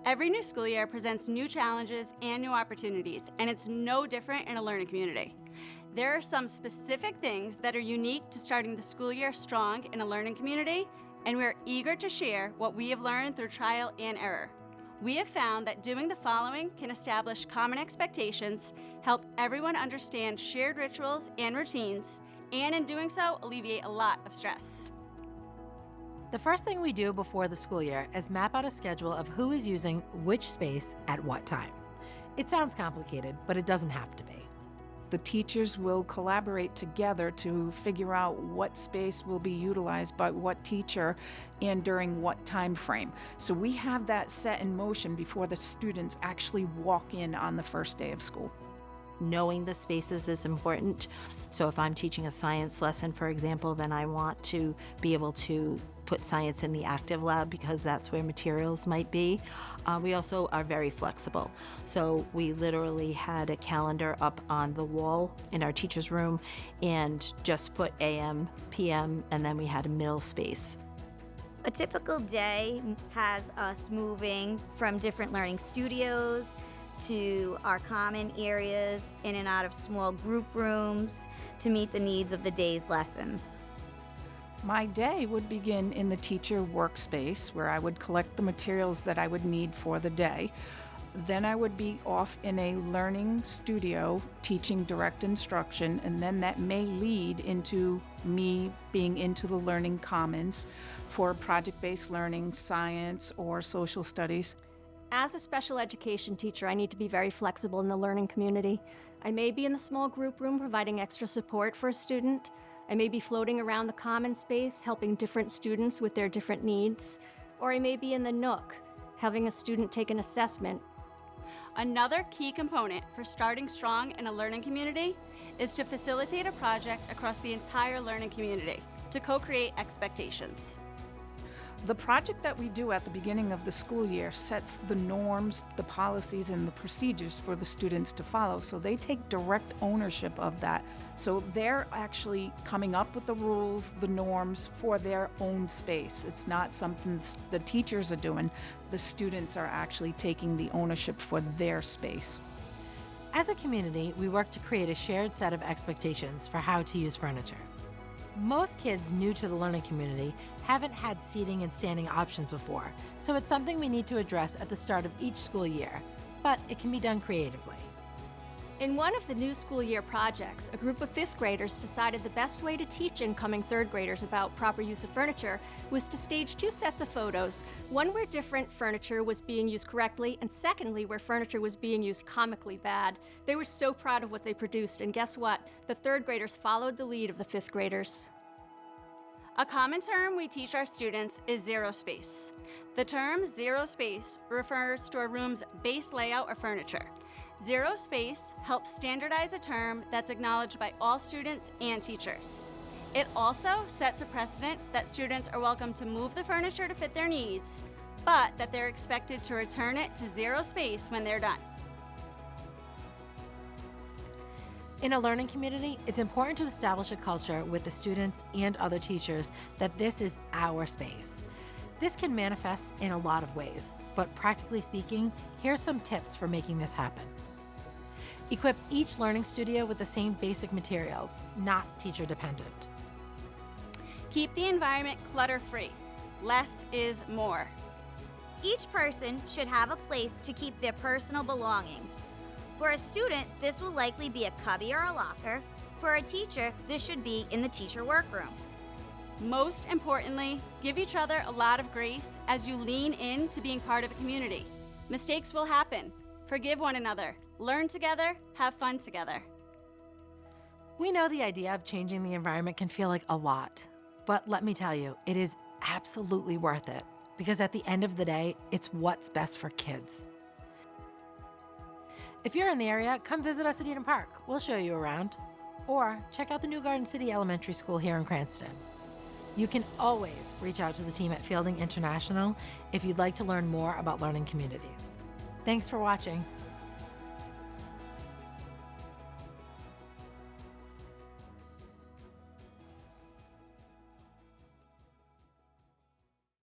Every new school year presents new challenges and new opportunities, and it's no different in a learning community. There are some specific things that are unique to starting the school year strong in a learning community, and we're eager to share what we have learned through trial and error. We have found that doing the following can establish common expectations, help everyone understand shared rituals and routines, and in doing so, alleviate a lot of stress. The first thing we do before the school year is map out a schedule of who is using which space at what time. It sounds complicated, but it doesn't have to be. The teachers will collaborate together to figure out what space will be utilized by what teacher and during what time frame. So we have that set in motion before the students actually walk in on the first day of school. Knowing the spaces is important. So if I'm teaching a science lesson, for example, then I want to be able to put science in the active lab because that's where materials might be. We also are very flexible. So we literally had a calendar up on the wall in our teacher's room and just put AM, PM, and then we had a middle space. A typical day has us moving from different learning studios to our common areas, in and out of small group rooms to meet the needs of the day's lessons. My day would begin in the teacher workspace where I would collect the materials that I would need for the day. Then I would be off in a learning studio teaching direct instruction, and then that may lead into me being into the learning commons for project-based learning, science, or social studies. As a special education teacher, I need to be very flexible in the learning community. I may be in the small group room providing extra support for a student. I may be floating around the common space helping different students with their different needs. Or I may be in the nook having a student take an assessment. Another key component for starting strong in a learning community is to facilitate a project across the entire learning community to co-create expectations. The project that we do at the beginning of the school year sets the norms, the policies, and the procedures for the students to follow. So they take direct ownership of that. So they're actually coming up with the rules, the norms for their own space. It's not something the teachers are doing. The students are actually taking the ownership for their space. As a community, we work to create a shared set of expectations for how to use furniture. Most kids new to the learning community haven't had seating and standing options before, so it's something we need to address at the start of each school year, but it can be done creatively. In one of the new school year projects, a group of 5th graders decided the best way to teach incoming 3rd graders about proper use of furniture was to stage 2 sets of photos, one where different furniture was being used correctly, and secondly, where furniture was being used comically bad. They were so proud of what they produced, and guess what? The 3rd graders followed the lead of the 5th graders. A common term we teach our students is zero space. The term zero space refers to a room's base layout or furniture. Zero space helps standardize a term that's acknowledged by all students and teachers. It also sets a precedent that students are welcome to move the furniture to fit their needs, but that they're expected to return it to zero space when they're done. In a learning community, it's important to establish a culture with the students and other teachers that this is our space. This can manifest in a lot of ways, but practically speaking, here's some tips for making this happen. Equip each learning studio with the same basic materials, not teacher dependent. Keep the environment clutter-free. Less is more. Each person should have a place to keep their personal belongings. For a student, this will likely be a cubby or a locker. For a teacher, this should be in the teacher workroom. Most importantly, give each other a lot of grace as you lean into being part of a community. Mistakes will happen. Forgive one another. Learn together. Have fun together. We know the idea of changing the environment can feel like a lot, but let me tell you, it is absolutely worth it because at the end of the day, it's what's best for kids. If you're in the area, come visit us at Eden Park. We'll show you around. Or check out the new Garden City Elementary School here in Cranston. You can always reach out to the team at Fielding International if you'd like to learn more about learning communities. Thanks for watching.